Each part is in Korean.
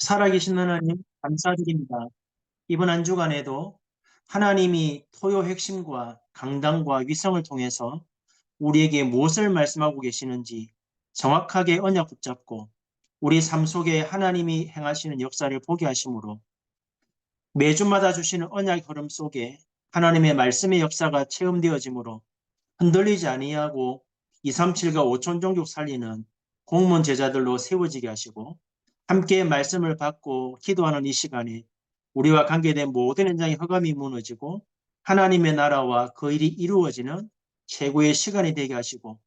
살아계신 하나님 감사드립니다. 이번 한 주간에도 하나님이 토요 핵심과 강단과 위성을 통해서 우리에게 무엇을 말씀하고 계시는지 정확하게 언약 붙잡고 우리 삶 속에 하나님이 행하시는 역사를 보게 하심으로 매주마다 주시는 언약 흐름 속에 하나님의 말씀의 역사가 체험되어지므로 흔들리지 아니하고 237과 5천 종족 살리는 공무원 제자들로 세워지게 하시고 함께 말씀을 받고 기도하는 이 시간에 우리와 관계된 모든 현장의 허감이 무너지고 하나님의 나라와 그 일이 이루어지는 최고의 시간이 되게 하시고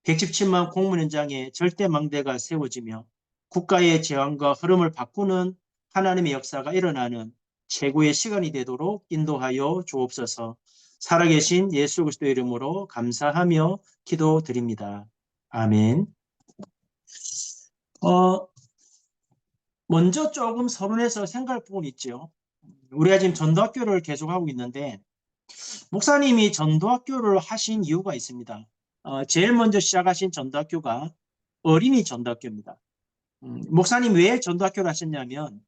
117만 공무원 현장에 절대 망대가 세워지며 국가의 제왕과 흐름을 바꾸는 하나님의 역사가 일어나는 최고의 시간이 되도록 인도하여 주옵소서. 살아계신 예수 그리스도의 이름으로 감사하며 기도드립니다. 아멘. 먼저 조금 서론에서 생각할 부분이 있죠. 우리가 지금 전도학교를 계속하고 있는데 목사님이 전도학교를 하신 이유가 있습니다. 제일 먼저 시작하신 전도학교가 어린이 전도학교입니다. 목사님 왜 전도학교를 하셨냐면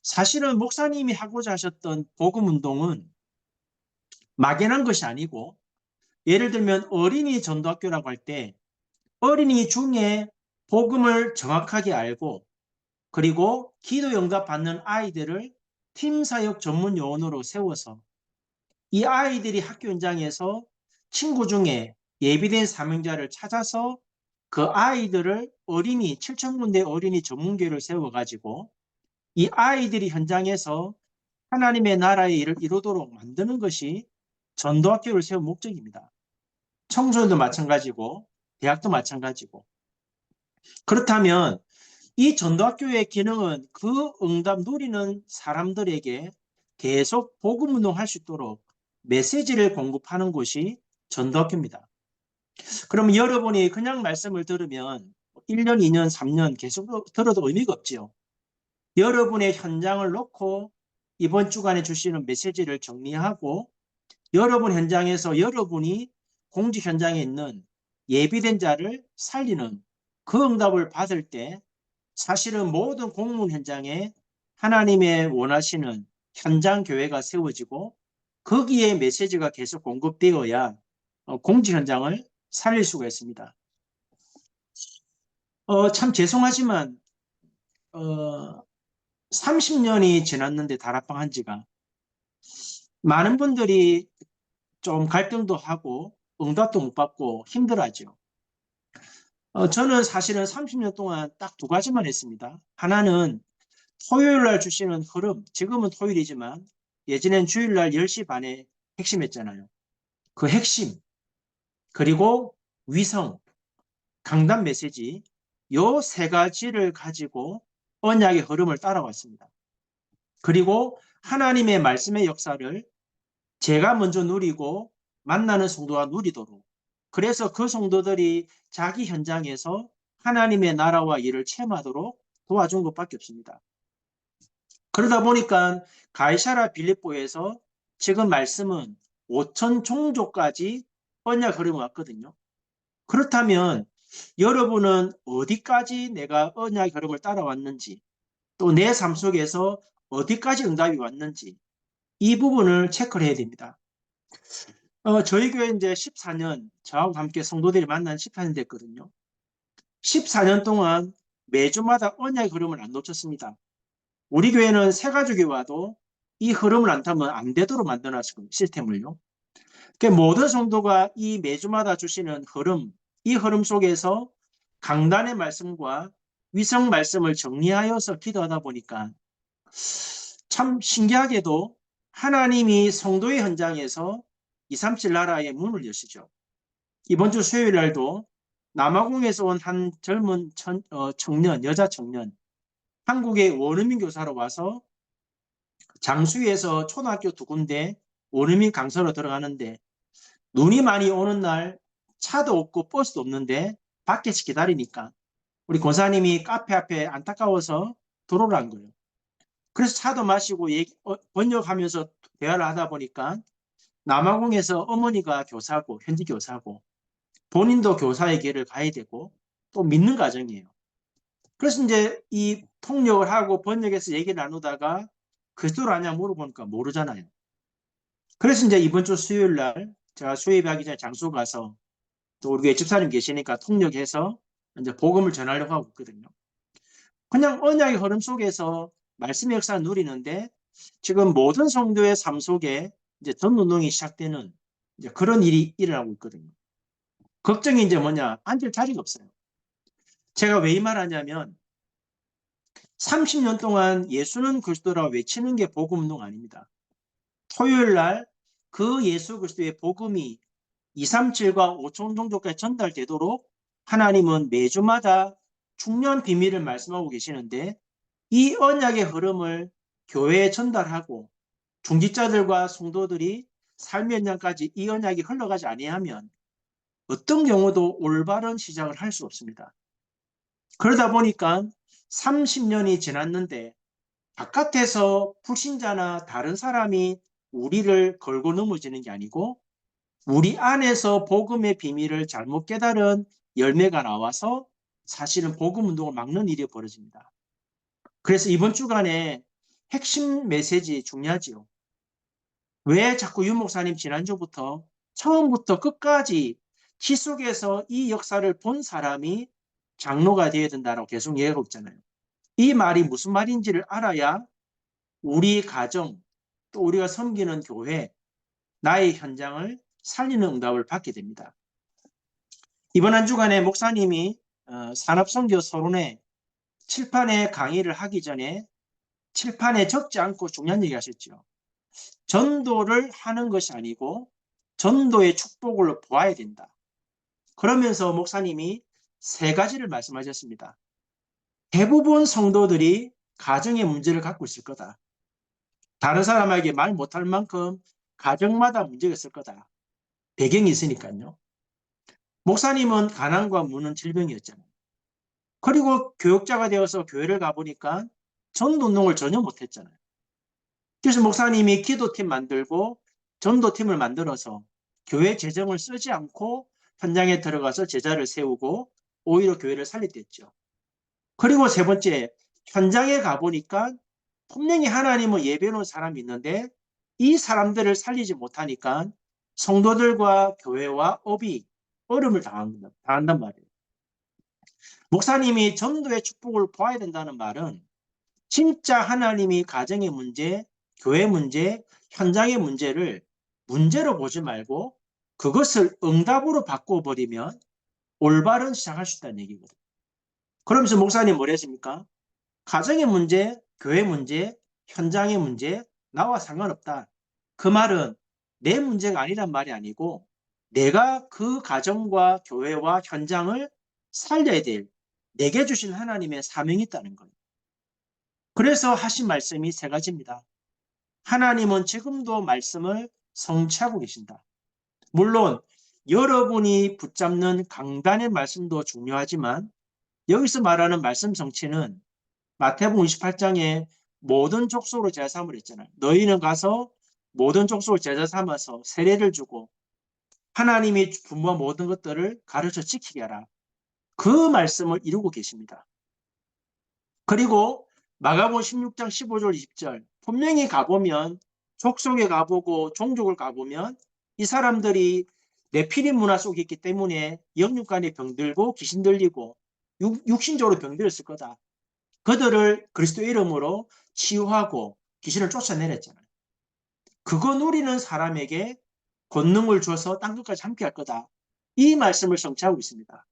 사실은 목사님이 하고자 하셨던 복음운동은 막연한 것이 아니고 예를 들면 어린이 전도학교라고 할 때 어린이 중에 복음을 정확하게 알고 그리고 기도 응답 받는 아이들을 팀 사역 전문 요원으로 세워서 이 아이들이 학교 현장에서 친구 중에 예비된 사명자를 찾아서 그 아이들을 어린이 7,000군데 어린이 전문교회를 세워가지고 이 아이들이 현장에서 하나님의 나라의 일을 이루도록 만드는 것이 전도학교를 세운 목적입니다. 청소년도 마찬가지고 대학도 마찬가지고 그렇다면 이 전도학교의 기능은 그 응답 누리는 사람들에게 계속 복음 운동할 수 있도록 메시지를 공급하는 곳이 전도학교입니다. 그럼 여러분이 그냥 말씀을 들으면 1년, 2년, 3년 계속 들어도 의미가 없지요. 여러분의 현장을 놓고 이번 주간에 주시는 메시지를 정리하고 여러분 현장에서 여러분이 공직 현장에 있는 예비된 자를 살리는 그 응답을 받을 때 사실은 모든 공문 현장에 하나님의 원하시는 현장 교회가 세워지고 거기에 메시지가 계속 공급되어야 공직 현장을 살릴 수가 있습니다. 참 죄송하지만 30년이 지났는데 다락방 한 지가 많은 분들이 좀 갈등도 하고 응답도 못 받고 힘들어하죠. 저는 사실은 30년 동안 딱 두 가지만 했습니다. 하나는 토요일 날 주시는 흐름, 지금은 토요일이지만 예전엔 주일 날 10시 반에 핵심했잖아요. 그 핵심, 그리고 위성, 강단 메시지, 요 세 가지를 가지고 언약의 흐름을 따라왔습니다. 그리고 하나님의 말씀의 역사를 제가 먼저 누리고 만나는 성도가 누리도록 그래서 그 성도들이 자기 현장에서 하나님의 나라와 일을 체험하도록 도와준 것밖에 없습니다. 그러다 보니까 가이사라 빌립보에서 지금 말씀은 5천 종족까지 언약 흐름이 왔거든요. 그렇다면 여러분은 어디까지 내가 언약 흐름을 따라왔는지 또 내 삶 속에서 어디까지 응답이 왔는지 이 부분을 체크를 해야 됩니다. 저희 교회 이제 14년 저하고 함께 성도들이 만난 14년 됐거든요. 14년 동안 매주마다 언약의 흐름을 안 놓쳤습니다. 우리 교회는 새 가족이 와도 이 흐름을 안 타면 안 되도록 만들어놨을 시스템을요. 그러니까 모든 성도가 이 매주마다 주시는 흐름, 이 흐름 속에서 강단의 말씀과 위성 말씀을 정리하여서 기도하다 보니까 참 신기하게도 하나님이 성도의 현장에서 237 나라의 문을 여시죠. 이번 주 수요일 날도 남아공에서 온 한 젊은 청년, 여자 청년, 한국의 원어민 교사로 와서 장수에서 초등학교 두 군데 원어민 강사로 들어가는데 눈이 많이 오는 날 차도 없고 버스도 없는데 밖에서 기다리니까 우리 권사님이 카페 앞에 안타까워서 들어오라는 거예요. 그래서 차도 마시고 번역하면서 대화를 하다 보니까 남아공에서 어머니가 교사고 현지 교사고 본인도 교사의 길을 가야 되고 또 믿는 가정이에요. 그래서 이제 이 통역을 하고 번역해서 얘기를 나누다가 그리스도를 아냐 물어보니까 모르잖아요. 그래서 이제 이번 주 수요일 날 제가 수요예배하기 전에 장소 가서 또 우리 교회 집사님 계시니까 통역해서 이제 복음을 전하려고 하고 있거든요. 그냥 언약의 흐름 속에서 말씀의 역사를 누리는데 지금 모든 성도의 삶 속에 이제 전운동이 시작되는 이제 그런 일이 일어나고 있거든요. 걱정이 이제 뭐냐? 앉을 자리가 없어요. 제가 왜 이 말하냐면 30년 동안 예수는 그리스도라고 외치는 게 복음 운동 아닙니다. 토요일 날 그 예수 그리스도의 복음이 237과 5천 종족까지 전달되도록 하나님은 매주마다 중요한 비밀을 말씀하고 계시는데 이 언약의 흐름을 교회에 전달하고 중직자들과 성도들이 삶의 현장까지 이 언약이 흘러가지 아니하면 어떤 경우도 올바른 시작을 할 수 없습니다. 그러다 보니까 30년이 지났는데 바깥에서 불신자나 다른 사람이 우리를 걸고 넘어지는 게 아니고 우리 안에서 복음의 비밀을 잘못 깨달은 열매가 나와서 사실은 복음 운동을 막는 일이 벌어집니다. 그래서 이번 주간에 핵심 메시지 중요하지요. 왜 자꾸 유 목사님 지난주부터 처음부터 끝까지 시 속에서 이 역사를 본 사람이 장로가 되어야 된다고 계속 얘기하고 있잖아요. 이 말이 무슨 말인지를 알아야 우리 가정, 또 우리가 섬기는 교회, 나의 현장을 살리는 응답을 받게 됩니다. 이번 한 주간에 목사님이 산업선교 서론에 칠판에 강의를 하기 전에 칠판에 적지 않고 중요한 얘기 하셨죠. 전도를 하는 것이 아니고 전도의 축복을 보아야 된다. 그러면서 목사님이 세 가지를 말씀하셨습니다. 대부분 성도들이 가정의 문제를 갖고 있을 거다. 다른 사람에게 말 못할 만큼 가정마다 문제가 있을 거다. 배경이 있으니까요. 목사님은 가난과 무는 질병이었잖아요. 그리고 교육자가 되어서 교회를 가보니까 전도운동을 전혀 못했잖아요. 그래서 목사님이 기도팀 만들고 전도팀을 만들어서 교회 재정을 쓰지 않고 현장에 들어가서 제자를 세우고 오히려 교회를 살렸댔죠. 그리고 세 번째, 현장에 가보니까 분명히 하나님은 예배해놓은 사람이 있는데 이 사람들을 살리지 못하니까 성도들과 교회와 업이 어려움을 당한단 말이에요. 목사님이 전도의 축복을 보아야 된다는 말은 진짜 하나님이 가정의 문제, 교회 문제, 현장의 문제를 문제로 보지 말고 그것을 응답으로 바꿔버리면 올바른 시작할 수 있다는 얘기거든요. 그러면서 목사님 뭐라 했습니까? 가정의 문제, 교회 문제, 현장의 문제, 나와 상관없다. 그 말은 내 문제가 아니란 말이 아니고 내가 그 가정과 교회와 현장을 살려야 될 내게 주신 하나님의 사명이 있다는 거예요. 그래서 하신 말씀이 세 가지입니다. 하나님은 지금도 말씀을 성취하고 계신다. 물론 여러분이 붙잡는 강단의 말씀도 중요하지만 여기서 말하는 말씀 성취는 마태복음 28장에 모든 족속으로 제자 삼으라 했잖아요. 너희는 가서 모든 족속을 제자 삼아서 세례를 주고 하나님이 분부한 모든 것들을 가르쳐 지키게 하라. 그 말씀을 이루고 계십니다. 그리고 마가복음 16장 15절 20절 분명히 가보면 족속에 가보고 종족을 가보면 이 사람들이 네피림 문화 속에 있기 때문에 영육간에 병들고 귀신 들리고 육신적으로 병들었을 거다. 그들을 그리스도 이름으로 치유하고 귀신을 쫓아내렸잖아요. 그거 누리는 사람에게 권능을 줘서 땅끝까지 함께 할 거다. 이 말씀을 성취하고 있습니다.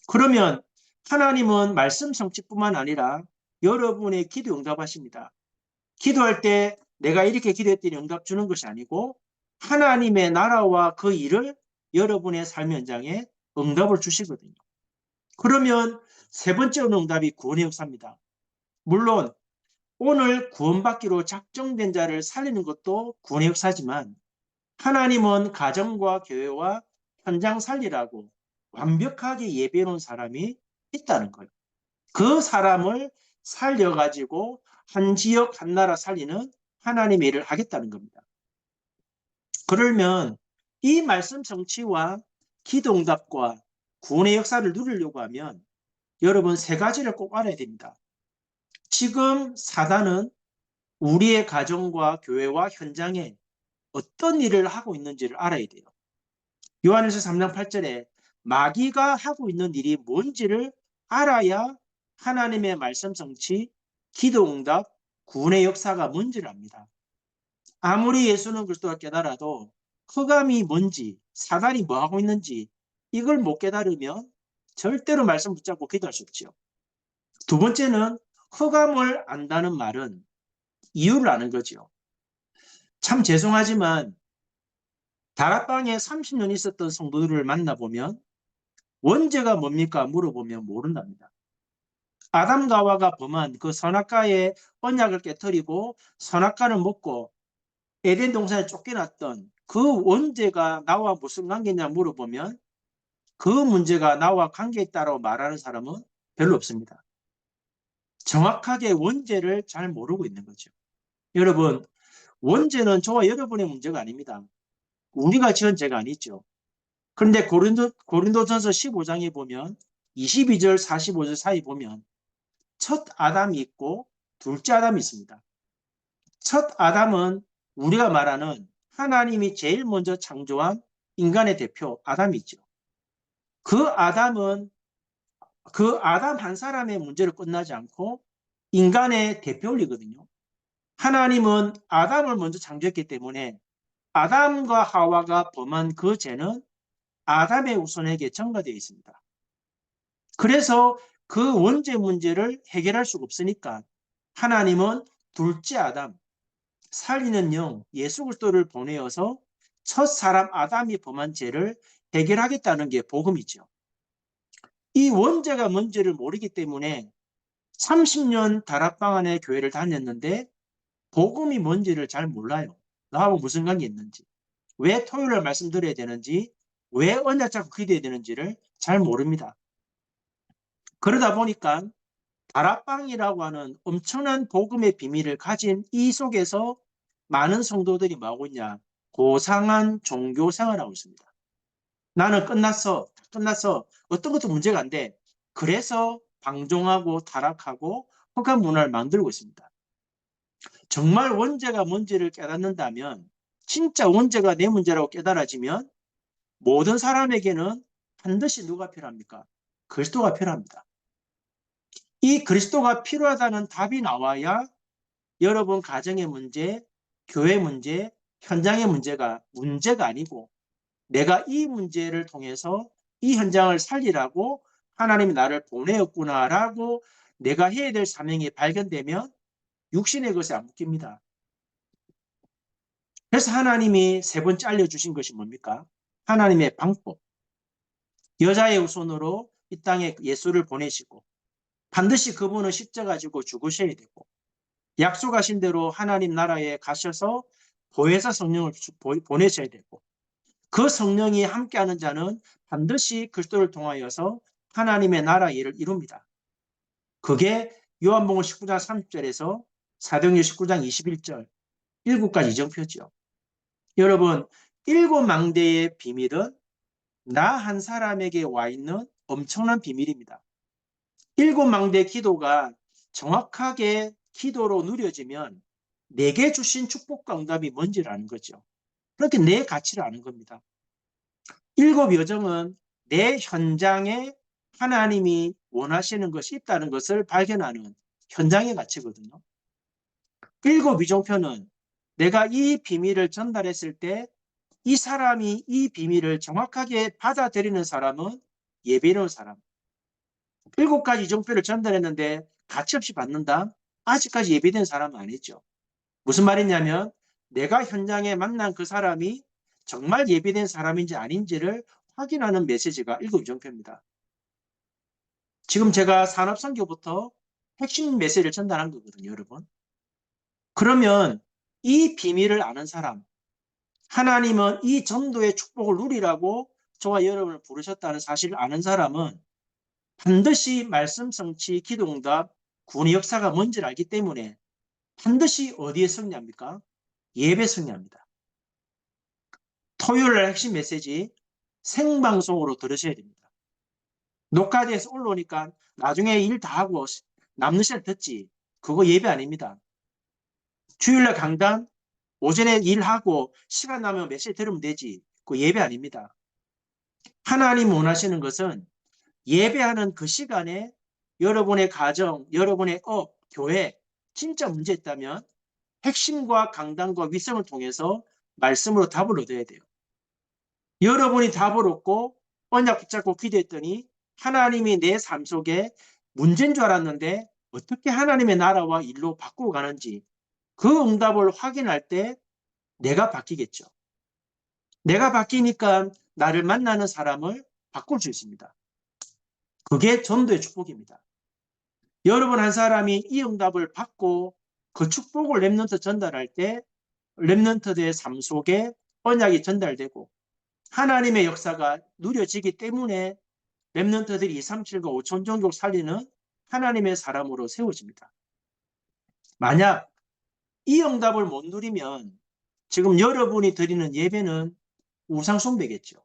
그러면 하나님은 말씀 성취뿐만 아니라 여러분의 기도 응답하십니다. 기도할 때 내가 이렇게 기도했더니 응답 주는 것이 아니고 하나님의 나라와 그 일을 여러분의 삶 현장에 응답을 주시거든요. 그러면 세 번째 응답이 구원의 역사입니다. 물론 오늘 구원받기로 작정된 자를 살리는 것도 구원의 역사지만 하나님은 가정과 교회와 현장 살리라고 완벽하게 예배해 놓은 사람이 있다는 거예요. 그 사람을 살려가지고 한 지역, 한 나라 살리는 하나님의 일을 하겠다는 겁니다. 그러면 이 말씀 성취와 기도 응답과 구원의 역사를 누리려고 하면 여러분 세 가지를 꼭 알아야 됩니다. 지금 사단은 우리의 가정과 교회와 현장에 어떤 일을 하고 있는지를 알아야 돼요. 요한일서 3장 8절에 마귀가 하고 있는 일이 뭔지를 알아야 하나님의 말씀 성취, 기도 응답, 구원의 역사가 뭔지를 압니다. 아무리 예수는 그리스도가 깨달아도 흑암이 뭔지, 사단이 뭐 하고 있는지 이걸 못 깨달으면 절대로 말씀 붙잡고 기도할 수 없지요. 두 번째는 흑암을 안다는 말은 이유를 아는 거죠. 참 죄송하지만 다락방에 30년 있었던 성도들을 만나보면 원죄가 뭡니까? 물어보면 모른답니다. 아담과 하와가 범한 그 선악과의 언약을 깨뜨리고 선악과를 먹고 에덴 동산에 쫓겨났던 그 원죄가 나와 무슨 관계냐 물어보면 그 문제가 나와 관계 있다고 말하는 사람은 별로 없습니다. 정확하게 원죄를 잘 모르고 있는 거죠. 여러분, 원죄는 저와 여러분의 문제가 아닙니다. 우리가 지은 죄가 아니죠. 그런데 고린도전서 15장에 보면 22절 45절 사이 보면 첫 아담이 있고 둘째 아담이 있습니다. 첫 아담은 우리가 말하는 하나님이 제일 먼저 창조한 인간의 대표 아담이죠. 그 아담은 그 아담 한 사람의 문제로 끝나지 않고 인간의 대표이거든요. 하나님은 아담을 먼저 창조했기 때문에 아담과 하와가 범한 그 죄는 아담의 후손에게 전가되어 있습니다. 그래서 그 원죄 문제를 해결할 수가 없으니까 하나님은 둘째 아담, 살리는 영, 예수 그리스도를 보내어서 첫 사람 아담이 범한 죄를 해결하겠다는 게 복음이죠. 이 원죄가 뭔지를 모르기 때문에 30년 다락방 안에 교회를 다녔는데 복음이 뭔지를 잘 몰라요. 나하고 무슨 관계 있는지, 왜 토요일날 말씀드려야 되는지, 왜 언약 잡고 기도해야 되는지를 잘 모릅니다. 그러다 보니까 다락방이라고 하는 엄청난 복음의 비밀을 가진 이 속에서 많은 성도들이 뭐하고 있냐? 고상한 종교 생활을 하고 있습니다. 나는 끝났어. 어떤 것도 문제가 안 돼. 그래서 방종하고 타락하고 흑암 문화를 만들고 있습니다. 정말 원죄가 뭔지를 깨닫는다면, 진짜 원죄가 내 문제라고 깨달아지면 모든 사람에게는 반드시 누가 필요합니까? 그리스도가 필요합니다. 이 그리스도가 필요하다는 답이 나와야 여러분 가정의 문제, 교회 문제, 현장의 문제가 아니고 내가 이 문제를 통해서 이 현장을 살리라고 하나님이 나를 보내었구나라고 내가 해야 될 사명이 발견되면 육신의 것에 안 묶입니다. 그래서 하나님이 세 번째 알려주신 것이 뭡니까? 하나님의 방법. 여자의 후손으로 이 땅에 예수를 보내시고 반드시 그분은 십자가 지고 죽으셔야 되고 약속하신 대로 하나님 나라에 가셔서 보혜사 성령을 보내셔야 되고 그 성령이 함께하는 자는 반드시 그리스도를 통하여서 하나님의 나라 일을 이룹니다. 그게 요한복음 19장 30절에서 사도행전 19장 21절 7가지 이정표죠. 여러분, 7망대의 비밀은 나 한 사람에게 와 있는 엄청난 비밀입니다. 7망대 기도가 정확하게 기도로 누려지면 내게 주신 축복과 응답이 뭔지를 아는 거죠. 그렇게 내 가치를 아는 겁니다. 7여정은 내 현장에 하나님이 원하시는 것이 있다는 것을 발견하는 현장의 가치거든요. 7위종표는 내가 이 비밀을 전달했을 때 이 사람이 이 비밀을 정확하게 받아들이는 사람은 예배로운 사람. 7가지 이종표를 전달했는데 가치없이 받는다? 아직까지 예배된 사람은 아니죠. 무슨 말이냐면 내가 현장에 만난 그 사람이 정말 예배된 사람인지 아닌지를 확인하는 메시지가 7위종표입니다. 지금 제가 산업선교부터 핵심 메시지를 전달한 거거든요, 여러분. 그러면 이 비밀을 아는 사람, 하나님은 이 전도의 축복을 누리라고 저와 여러분을 부르셨다는 사실을 아는 사람은 반드시 말씀 성취, 기도응답, 구원의 역사가 뭔지를 알기 때문에 반드시 어디에 승리합니까? 예배 승리합니다. 토요일 날 핵심 메시지 생방송으로 들으셔야 됩니다. 녹화돼서 올라오니까 나중에 일 다 하고 남는 시간 듣지. 그거 예배 아닙니다. 주일날 강단 오전에 일하고 시간 나면 몇 시에 들으면 되지. 그거 예배 아닙니다. 하나님 원하시는 것은 예배하는 그 시간에 여러분의 가정, 여러분의 업, 교회 진짜 문제 있다면 핵심과 강단과 위성을 통해서 말씀으로 답을 얻어야 돼요. 여러분이 답을 얻고 언약 붙잡고 기도했더니 하나님이 내 삶 속에 문제인 줄 알았는데 어떻게 하나님의 나라와 일로 바꾸고 가는지 그 응답을 확인할 때 내가 바뀌겠죠. 내가 바뀌니까 나를 만나는 사람을 바꿀 수 있습니다. 그게 전도의 축복입니다. 여러분 한 사람이 이 응답을 받고 그 축복을 렘넌트 전달할 때 렘넌트들의 삶 속에 언약이 전달되고 하나님의 역사가 누려지기 때문에 렘넌트들이 237과 5천 종족 살리는 하나님의 사람으로 세워집니다. 만약 이 응답을 못 누리면 지금 여러분이 드리는 예배는 우상숭배겠죠.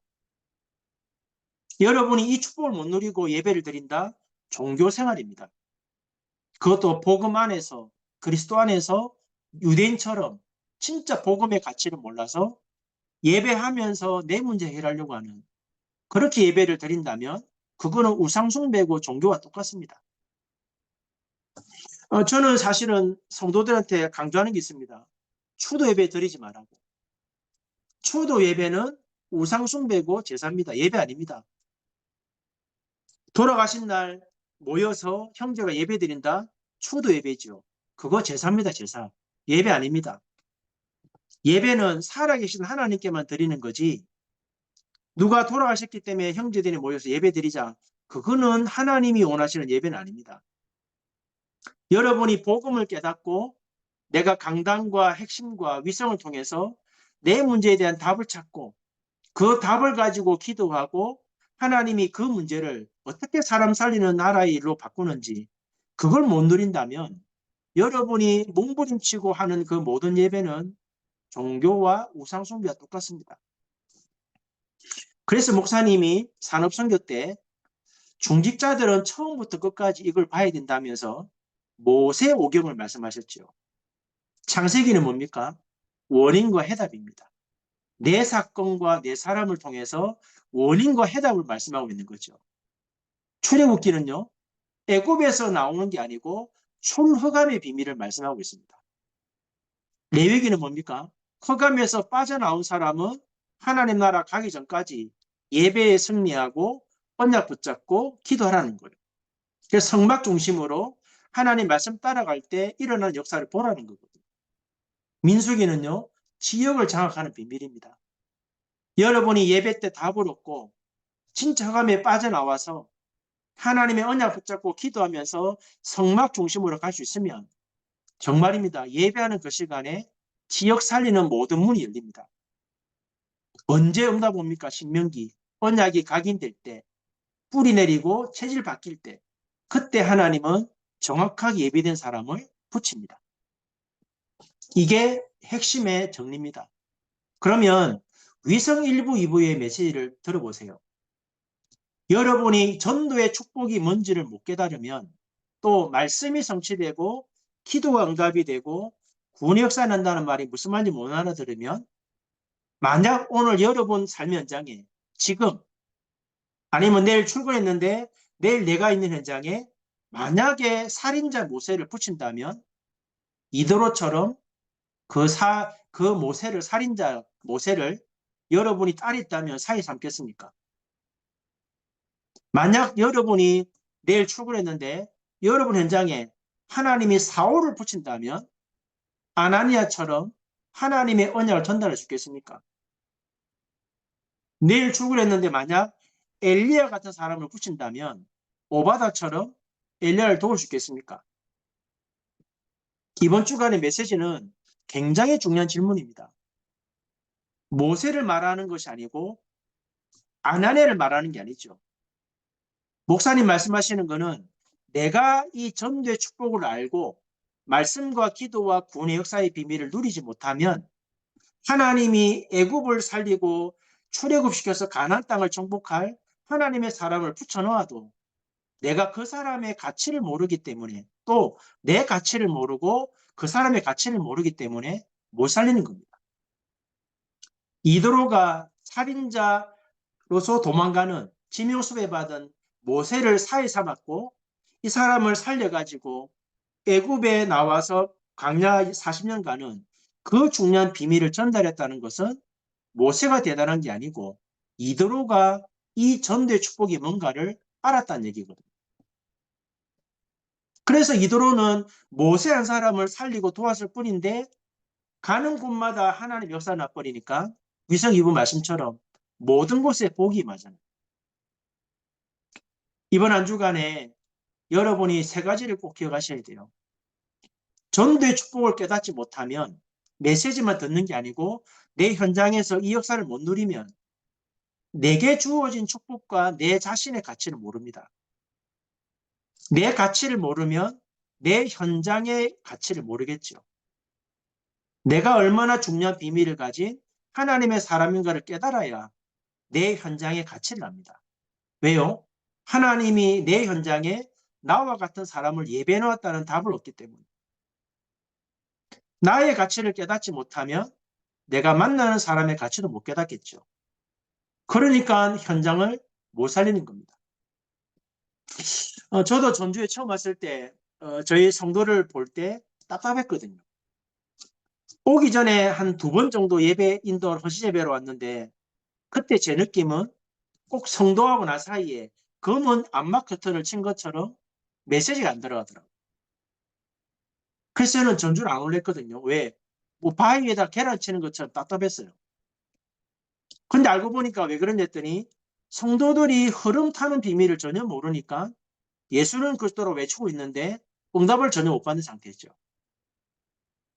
여러분이 이 축복을 못 누리고 예배를 드린다? 종교생활입니다. 그것도 복음 안에서 그리스도 안에서 유대인처럼 진짜 복음의 가치를 몰라서 예배하면서 내 문제 해결하려고 하는 그렇게 예배를 드린다면 그거는 우상숭배고 종교와 똑같습니다. 저는 사실은 성도들한테 강조하는 게 있습니다. 추도 예배 드리지 말라고. 추도 예배는 우상숭배고 제사입니다. 예배 아닙니다. 돌아가신 날 모여서 형제가 예배 드린다? 추도 예배죠. 그거 제사입니다. 제사. 예배 아닙니다. 예배는 살아계신 하나님께만 드리는 거지 누가 돌아가셨기 때문에 형제들이 모여서 예배 드리자. 그거는 하나님이 원하시는 예배는 아닙니다. 여러분이 복음을 깨닫고 내가 강단과 핵심과 위성을 통해서 내 문제에 대한 답을 찾고 그 답을 가지고 기도하고 하나님이 그 문제를 어떻게 사람 살리는 나라의 일로 바꾸는지 그걸 못 누린다면 여러분이 몸부림치고 하는 그 모든 예배는 종교와 우상숭배와 똑같습니다. 그래서 목사님이 산업선교 때 중직자들은 처음부터 끝까지 이걸 봐야 된다면서 모세 오경을 말씀하셨죠. 창세기는 뭡니까? 원인과 해답입니다. 내 사건과 내 사람을 통해서 원인과 해답을 말씀하고 있는 거죠. 출애굽기는요. 애굽에서 나오는 게 아니고 출허감의 비밀을 말씀하고 있습니다. 레위기는 뭡니까? 허감에서 빠져나온 사람은 하나님 나라 가기 전까지 예배에 승리하고 언약 붙잡고 기도하라는 거예요. 그래서 성막 중심으로 하나님 말씀 따라갈 때 일어나는 역사를 보라는 거거든요. 민수기는요. 지역을 장악하는 비밀입니다. 여러분이 예배 때 답을 얻고 진짜 허감에 빠져나와서 하나님의 언약 붙잡고 기도하면서 성막 중심으로 갈 수 있으면 정말입니다. 예배하는 그 시간에 지역 살리는 모든 문이 열립니다. 언제 응답 옵니까? 신명기. 언약이 각인될 때, 뿌리 내리고 체질 바뀔 때, 그때 하나님은 정확하게 예비된 사람을 붙입니다. 이게 핵심의 정리입니다. 그러면 위성 1부, 2부의 메시지를 들어보세요. 여러분이 전도의 축복이 뭔지를 못 깨달으면 또 말씀이 성취되고 기도가 응답이 되고 구원의 역사 난다는 말이 무슨 말인지 못 알아들으면 만약 오늘 여러분 삶의 현장에 지금 아니면 내일 출근했는데 내일 내가 있는 현장에 만약에 살인자 모세를 붙인다면 이도로처럼 그 모세를 살인자 모세를 여러분이 딸이 있다면 사이 삼겠습니까? 만약 여러분이 내일 출근했는데 여러분 현장에 하나님이 사울을 붙인다면 아나니아처럼 하나님의 언약을 전달해 주겠습니까? 내일 출근했는데 만약 엘리야 같은 사람을 붙인다면 오바다처럼 엘리야를 도울 수 있겠습니까? 이번 주간의 메시지는 굉장히 중요한 질문입니다. 모세를 말하는 것이 아니고 아나니아를 말하는 게 아니죠. 목사님 말씀하시는 거는 내가 이 전도의 축복을 알고 말씀과 기도와 구원의 역사의 비밀을 누리지 못하면 하나님이 애굽을 살리고 출애굽시켜서 가나안 땅을 정복할 하나님의 사람을 붙여놓아도 내가 그 사람의 가치를 모르기 때문에 또 내 가치를 모르고 그 사람의 가치를 모르기 때문에 못 살리는 겁니다. 이드로가 살인자로서 도망가는 지명수배받은 모세를 사해 삼았고 이 사람을 살려가지고 애굽에 나와서 광야 40년간은 그 중요한 비밀을 전달했다는 것은 모세가 대단한 게 아니고 이드로가 이 전도의 축복이 뭔가를 알았다는 얘기거든요. 그래서 이드로는 모세 한 사람을 살리고 도왔을 뿐인데 가는 곳마다 하나님 역사 나버리니까 위성 이부 말씀처럼 모든 곳에 복이 임하잖아요. 이번 한 주간에 여러분이 세 가지를 꼭 기억하셔야 돼요. 전도의 축복을 깨닫지 못하면 메시지만 듣는 게 아니고 내 현장에서 이 역사를 못 누리면 내게 주어진 축복과 내 자신의 가치를 모릅니다. 내 가치를 모르면 내 현장의 가치를 모르겠죠. 내가 얼마나 중요한 비밀을 가진 하나님의 사람인가를 깨달아야 내 현장의 가치를 압니다. 왜요? 하나님이 내 현장에 나와 같은 사람을 예배해 놓았다는 답을 얻기 때문에. 나의 가치를 깨닫지 못하면 내가 만나는 사람의 가치도 못 깨닫겠죠. 그러니까 현장을 못 살리는 겁니다. 저도 전주에 처음 왔을 때 저희 성도를 볼 때 답답했거든요. 오기 전에 한 두 번 정도 예배 인도를 허시 예배로 왔는데 그때 제 느낌은 꼭 성도하고 나 사이에 검은 암막 커튼을 친 것처럼 메시지가 안 들어가더라고요. 그래서 저는 전주를 안 올렸거든요. 왜? 뭐 바위 위에다 계란 치는 것처럼 답답했어요. 근데 알고 보니까 왜 그런지 했더니 성도들이 흐름 타는 비밀을 전혀 모르니까 예수는 그리스도로 외치고 있는데 응답을 전혀 못 받는 상태죠.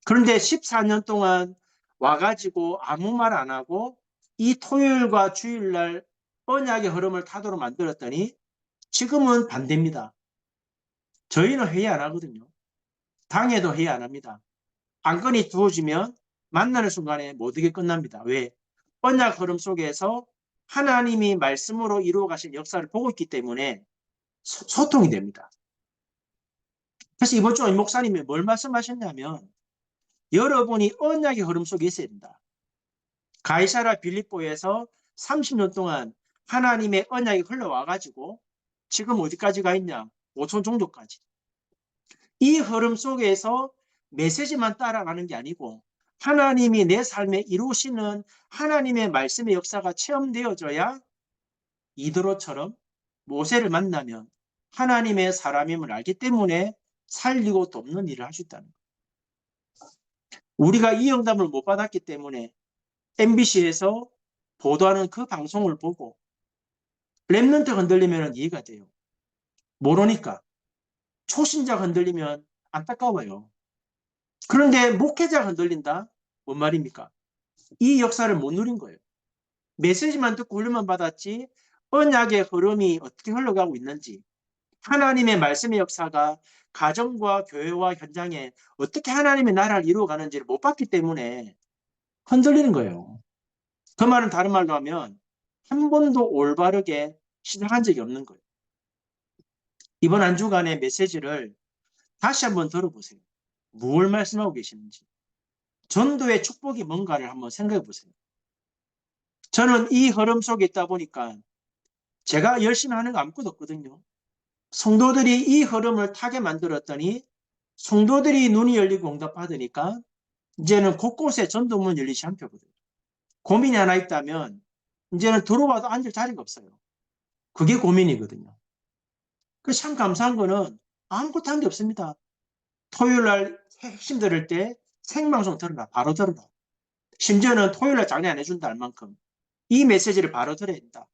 그런데 14년 동안 와가지고 아무 말 안 하고 이 토요일과 주일날 언약의 흐름을 타도록 만들었더니 지금은 반대입니다. 저희는 회의 안 하거든요. 당에도 회의 안 합니다. 안건이 두어지면 만나는 순간에 모두게 끝납니다. 왜? 언약 흐름 속에서 하나님이 말씀으로 이루어 가신 역사를 보고 있기 때문에 소통이 됩니다. 그래서 이번 주에 목사님이 뭘 말씀하셨냐면 여러분이 언약의 흐름 속에 있어야 된다. 가이사라 빌립보에서 30년 동안 하나님의 언약이 흘러와가지고 지금 어디까지 가 있냐? 5천 종족까지. 이 흐름 속에서 메시지만 따라가는 게 아니고 하나님이 내 삶에 이루시는 하나님의 말씀의 역사가 체험되어져야 이드로처럼 모세를 만나면 하나님의 사람임을 알기 때문에 살리고 돕는 일을 할 수 있다는 거예요. 우리가 이 영감을 못 받았기 때문에 MBC에서 보도하는 그 방송을 보고 랩런트 흔들리면 이해가 돼요. 모르니까. 초신자 흔들리면 안타까워요. 그런데 목회자가 흔들린다? 뭔 말입니까? 이 역사를 못 누린 거예요. 메시지만 듣고 훈련만 받았지 언약의 흐름이 어떻게 흘러가고 있는지 하나님의 말씀의 역사가 가정과 교회와 현장에 어떻게 하나님의 나라를 이루어가는지를 못 봤기 때문에 흔들리는 거예요. 그 말은 다른 말로 하면 한 번도 올바르게 시작한 적이 없는 거예요. 이번 한 주간의 메시지를 다시 한번 들어보세요. 무엇을 말씀하고 계시는지. 전도의 축복이 뭔가를 한번 생각해 보세요. 저는 이 흐름 속에 있다 보니까 제가 열심히 하는 거 아무것도 없거든요. 성도들이 이 흐름을 타게 만들었더니 성도들이 눈이 열리고 응답받으니까 이제는 곳곳에 전도문 열리지 않거든요. 고민이 하나 있다면 이제는 들어와도 앉을 자리가 없어요. 그게 고민이거든요. 그래서 참 감사한 거는 아무것도 한 게 없습니다. 토요일 날 핵심 들을 때 생방송 들어라. 바로 들어라. 심지어는 토요일 날 장례 안 해준다 할 만큼 이 메시지를 바로 들어야 된다.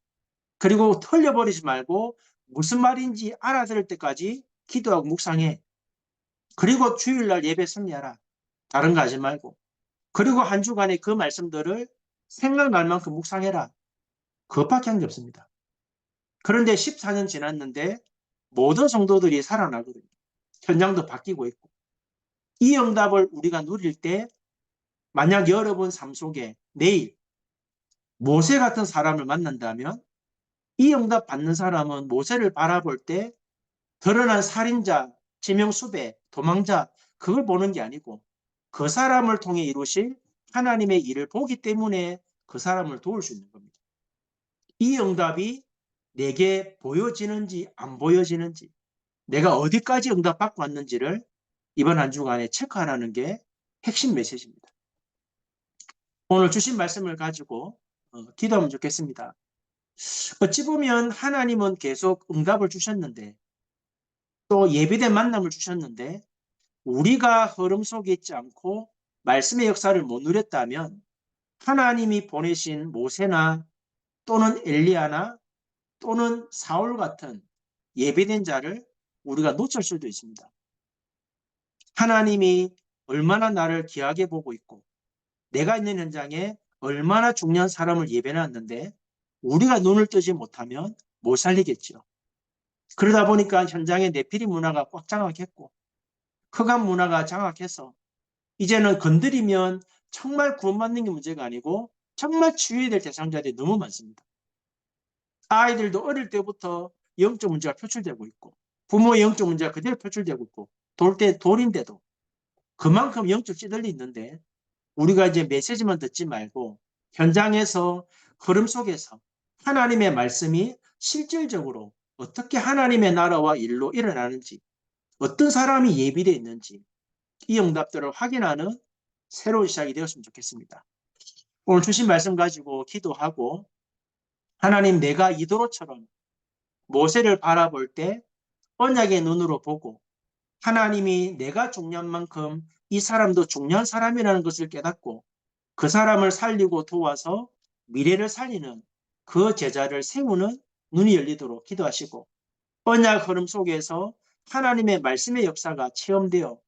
그리고 털려버리지 말고 무슨 말인지 알아들을 때까지 기도하고 묵상해. 그리고 주일날 예배 승리하라. 다른 거 하지 말고. 그리고 한 주간에 그 말씀들을 생각날 만큼 묵상해라. 그것밖에 한 게 없습니다. 그런데 14년 지났는데 모든 성도들이 살아나거든요. 현장도 바뀌고 있고. 이 응답을 우리가 누릴 때 만약 여러분 삶 속에 내일 모세 같은 사람을 만난다면 이 응답 받는 사람은 모세를 바라볼 때 드러난 살인자, 지명수배, 도망자 그걸 보는 게 아니고 그 사람을 통해 이루실 하나님의 일을 보기 때문에 그 사람을 도울 수 있는 겁니다. 이 응답이 내게 보여지는지 안 보여지는지 내가 어디까지 응답받고 왔는지를 이번 한 주간에 체크하라는 게 핵심 메시지입니다. 오늘 주신 말씀을 가지고 기도하면 좋겠습니다. 어찌 보면 하나님은 계속 응답을 주셨는데 또 예비된 만남을 주셨는데 우리가 흐름 속에 있지 않고 말씀의 역사를 못 누렸다면 하나님이 보내신 모세나 또는 엘리야나 또는 사울 같은 예비된 자를 우리가 놓칠 수도 있습니다. 하나님이 얼마나 나를 귀하게 보고 있고 내가 있는 현장에 얼마나 중요한 사람을 예배해놨는데 우리가 눈을 뜨지 못하면 못 살리겠죠. 그러다 보니까 현장에 네피리 문화가 꽉 장악했고 흑암 문화가 장악해서 이제는 건드리면 정말 구원받는 게 문제가 아니고 정말 치유해야 될 대상자들이 너무 많습니다. 아이들도 어릴 때부터 영적 문제가 표출되고 있고 부모의 영적 문제가 그대로 표출되고 있고 돌인데도 그만큼 영적 찌들리 있는데 우리가 이제 메시지만 듣지 말고 현장에서 흐름 속에서 하나님의 말씀이 실질적으로 어떻게 하나님의 나라와 일로 일어나는지 어떤 사람이 예비되어 있는지 이 응답들을 확인하는 새로운 시작이 되었으면 좋겠습니다. 오늘 주신 말씀 가지고 기도하고 하나님 내가 이도로처럼 모세를 바라볼 때 언약의 눈으로 보고 하나님이 내가 중요한 만큼 이 사람도 중요한 사람이라는 것을 깨닫고 그 사람을 살리고 도와서 미래를 살리는 그 제자를 세우는 눈이 열리도록 기도하시고 언약 흐름 속에서 하나님의 말씀의 역사가 체험되어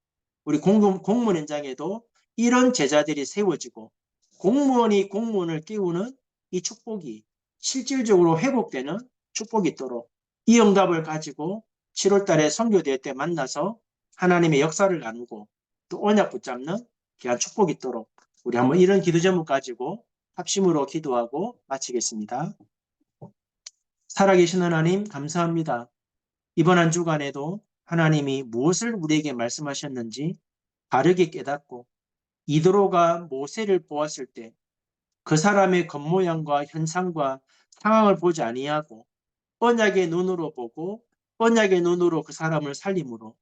우리 공무원 현장에도 이런 제자들이 세워지고 공무원이 공무원을 깨우는 이 축복이 실질적으로 회복되는 축복이 있도록 이 응답을 가지고 7월 달에 선교대회 때 만나서 하나님의 역사를 나누고 또 언약 붙잡는 귀한 축복이 있도록 우리 한번 이런 기도 제목 가지고 합심으로 기도하고 마치겠습니다. 살아계신 하나님 감사합니다. 이번 한 주간에도 하나님이 무엇을 우리에게 말씀하셨는지 바르게 깨닫고 이드로가 모세를 보았을 때 그 사람의 겉모양과 현상과 상황을 보지 아니하고 언약의 눈으로 보고 언약의 눈으로 그 사람을 살림으로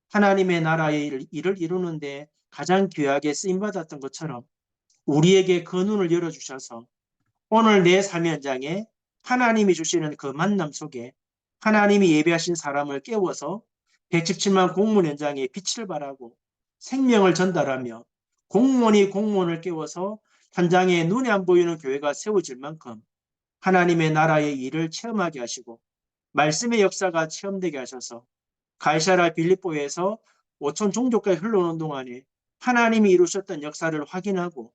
하나님의 나라의 일을 이루는데 가장 귀하게 쓰임받았던 것처럼 우리에게 그 눈을 열어주셔서 오늘 내 삶의 현장에 하나님이 주시는 그 만남 속에 하나님이 예비하신 사람을 깨워서 117만 공무원 현장에 빛을 발하고 생명을 전달하며 공무원이 공무원을 깨워서 현장에 눈에 안 보이는 교회가 세워질 만큼 하나님의 나라의 일을 체험하게 하시고 말씀의 역사가 체험되게 하셔서 가이사라 빌립보에서 5천 종족까지 흘러오는 동안에 하나님이 이루셨던 역사를 확인하고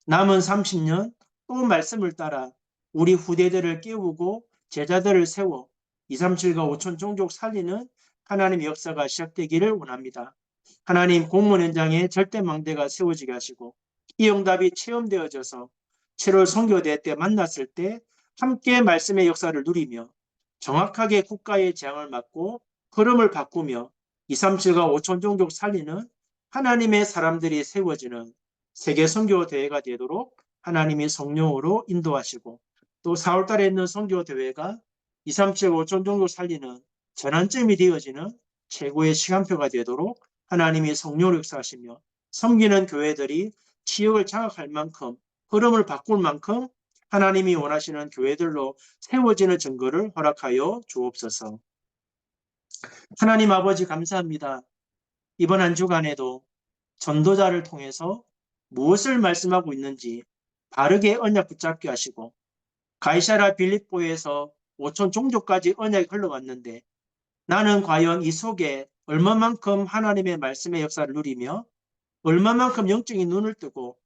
남은 30년 또 말씀을 따라 우리 후대들을 깨우고 제자들을 세워 237과 5천 종족 살리는 하나님의 역사가 시작되기를 원합니다. 하나님 공무원 현장에 절대망대가 세워지게 하시고 이 응답이 체험되어져서 7월 선교대회 때 만났을 때 함께 말씀의 역사를 누리며 정확하게 국가의 재앙을 막고 흐름을 바꾸며 237과 5천 종족 살리는 하나님의 사람들이 세워지는 세계 선교대회가 되도록 하나님이 성령으로 인도하시고 또 4월달에 있는 선교대회가 237, 5천 종족 살리는 전환점이 되어지는 최고의 시간표가 되도록 하나님이 성령으로 역사하시며 섬기는 교회들이 지역을 장악할 만큼 흐름을 바꿀 만큼 하나님이 원하시는 교회들로 세워지는 증거를 허락하여 주옵소서. 하나님 아버지 감사합니다. 이번 한 주간에도 전도자를 통해서 무엇을 말씀하고 있는지 바르게 언약 붙잡게 하시고 가이사라 빌립보에서 5천 종족까지 언약이 흘러왔는데 나는 과연 이 속에 얼마만큼 하나님의 말씀의 역사를 누리며 얼마만큼 영적인 눈을 뜨고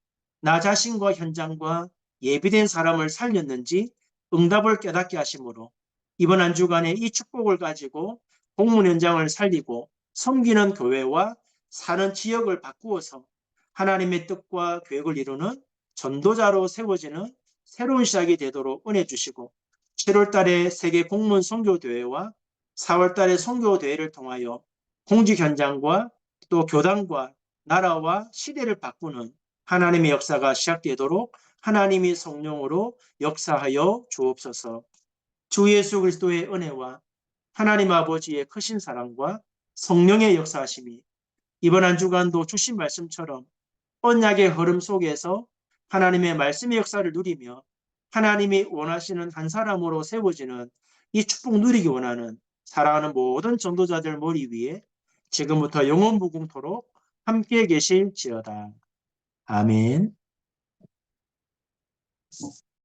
나 자신과 현장과 예비된 사람을 살렸는지 응답을 깨닫게 하심으로 이번 한 주간에 이 축복을 가지고 공문 현장을 살리고 섬기는 교회와 사는 지역을 바꾸어서 하나님의 뜻과 계획을 이루는 전도자로 세워지는 새로운 시작이 되도록 은혜 주시고 7월 달에 세계 공무원 선교대회와 4월 달에 선교대회를 통하여 공직 현장과 또 교단과 나라와 시대를 바꾸는 하나님의 역사가 시작되도록 하나님이 성령으로 역사하여 주옵소서. 주 예수 그리스도의 은혜와 하나님 아버지의 크신 사랑과 성령의 역사하심이 이번 한 주간도 주신 말씀처럼 언약의 흐름 속에서 하나님의 말씀의 역사를 누리며 하나님이 원하시는 한 사람으로 세워지는 이 축복 누리기 원하는 사랑하는 모든 전도자들 머리 위에 지금부터 영원무궁토록 함께 계실지어다. 아멘.